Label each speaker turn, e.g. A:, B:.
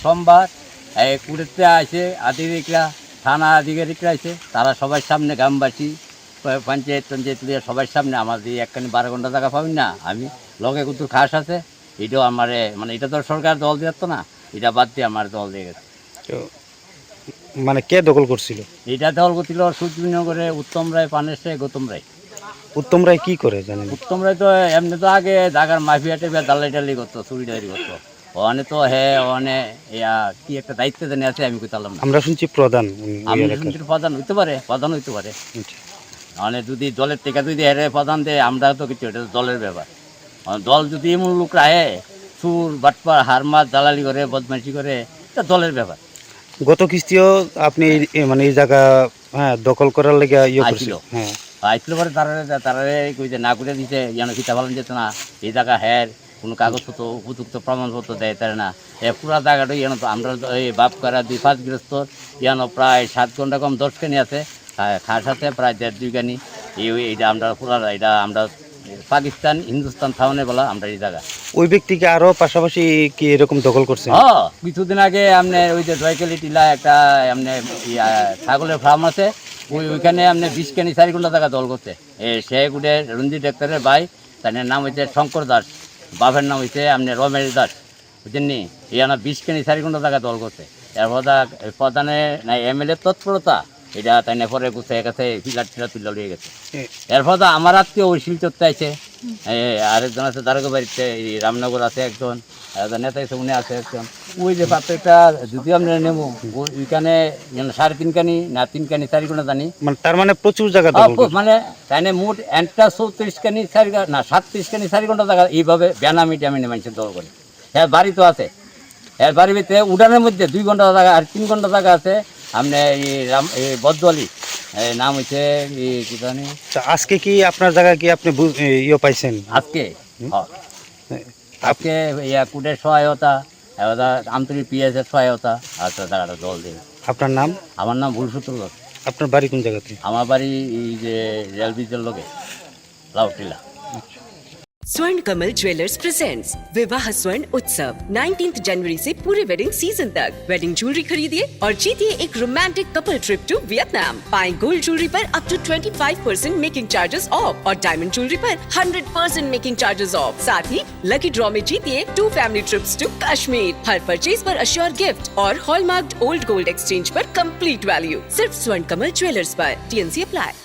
A: সোমবার কুড়েতে আছে আধিকারিকরা, থানা আধিকারিকরা আছে, তারা সবার সামনে গ্রামবাসী পঞ্চায়েত লিয়ে সবার সামনে আমাদের একখানি 12 ঘন্টা টাকা পাবেন না, আমি লগে কিন্তু খাস আছে, এটাও আমার মানে এটা তো সরকার দল দিত না, এটা বাদ দিয়ে আমার দল দিয়ে গেছে।
B: তো মানে কে দখল করছিল?
A: এটা দল করছিল সূর্যনগরে উত্তম রায়, পানেশ রায়, গৌতম রায়।
B: উত্তম রায় কি করে জানেন?
A: উত্তম রায় তো এমনি তো আগে জাগার মাফিয়া টাইফিয়া দালাই টালি করতো, চুরিদারি করতো, ওখানে তো ওখানে কি একটা দায়িত্ব জানি আছে, আমি কইতালাম না।
B: আমরা শুনছি প্রধান
A: আমি শুনছি প্রধান হইতে পারে, প্রধান হইতে পারে। মানে যদি দলের থেকে যদি হেরে প্রধান দেয়, আমরা তো কিছু, এটা তো দলের ব্যাপার। দল যদি এমন লোক রাহে সুর বাটপার হারমাত দালালি করে বদমাইশি করে, এটা দলের ব্যাপার।
B: গত কিস্তিও আপনি মানে এই জায়গা দখল করার লেগে
A: আইছিল, আইছিল পরে তারা কই যে না করে দিতে, যেন কিতা ভালো যেত না, এই জায়গা কোনো কাগজপত্র উপযুক্ত প্রমাণপত্র দেয় তারা না, পুরা জায়গাটা যেন তো আমরা এই বাপ করা 2-5 গৃহস্থর যেন প্রায় 7 ঘন্টা কম 10 কানি আছে, খাস আছে প্রায় 1.5-2 কানি। এইটা আমরা পুরা, এটা আমরা পাকিস্তান হিন্দুস্তান থাউনে বলা আমরা এই জায়গা।
B: ওই ব্যক্তিকে আরো পাশাপাশি কি এরকম দখল করছে?
A: কিছুদিন আগে আপনি ওই যে দয়কালি টিলা একটা এমনি ছাগলের ফার্ম আছে, ওইখানে আপনি 20 কানি 4 ঘন্টা টাকা দল করছে। সে গুটে রঞ্জিত ডাক্তারের ভাই, তার নাম হচ্ছে শঙ্কর দাস, বাপের নাম হচ্ছে আপনি রমেশ দাস, বুঝছেন নি? না 20 কানি 4 ঘন্টা টাকা দল করছে। এরপর প্রধানে না MLA তৎপরতা, এটা তাই না পরে গুছিয়ে গেছে, ফিলার টিলার তুলে লিয়ে গেছে। এরপর আমার আত্মীয় ওই শিলচরতে আছে, আরেকজন আছে দারোগা বাড়িতে, রামনগর আছে একজন, নেতা আছে উনি আছে একজন। ওই যে পাত্রটা যদি আমরা নেবো ওইখানে 3.5 কানি না 3 কানি 4 ঘন্টা জানি,
B: তার মানে প্রচুর জায়গা
A: মানে তাই না মোট একটা 34 কানি 4 না 37 কানি 4 ঘন্টা জায়গা এইভাবে বেনামি টামি মানুষের দল করে। হ্যাঁ বাড়ি তো আছে, হ্যাঁ বাড়ির ভিতরে উড়ানের মধ্যে 2 ঘন্টা জায়গা আর 3 ঘন্টা জায়গা আছে। আপনি এই বদলি নাম হচ্ছে কি জানি।
B: আজকে কি আপনার জায়গা কি আপনি পাইছেন?
A: আজকে আজকে কুটের সহায়তা, আন্তরিক পিএসের সহায়তা আচ্ছা জায়গাটা জল দেবে।
B: আপনার নাম?
A: আমার নাম ভুলসূত্র দাস।
B: আপনার বাড়ি কোন জায়গাতে?
A: আমার বাড়ি এই যে রেল ব্রিজের লোকে লাউটিলা।
C: स्वर्ण कमल ज्वेलर्स प्रेजेंट्स विवाह स्वर्ण उत्सव 19 जनवरी से पूरे वेडिंग सीजन तक वेडिंग ज्वेलरी खरीदिए और जीतिए एक romantic couple trip to Vietnam. पाएं गोल्ड ज्वेलरी पर up to 25% making charges off और डायमंड ज्वेलरी पर 100% मेकिंग चार्जेस ऑफ। साथ ही लकी ड्रॉ में जीतिए 2 फैमिली ट्रिप्स टू कश्मीर। हर परचेज पर अश्योर गिफ्ट और हॉलमार्क्ड ओल्ड गोल्ड एक्सचेंज पर कंप्लीट वैल्यू। सिर्फ स्वर्ण कमल ज्वेलर्स पर। TNC apply.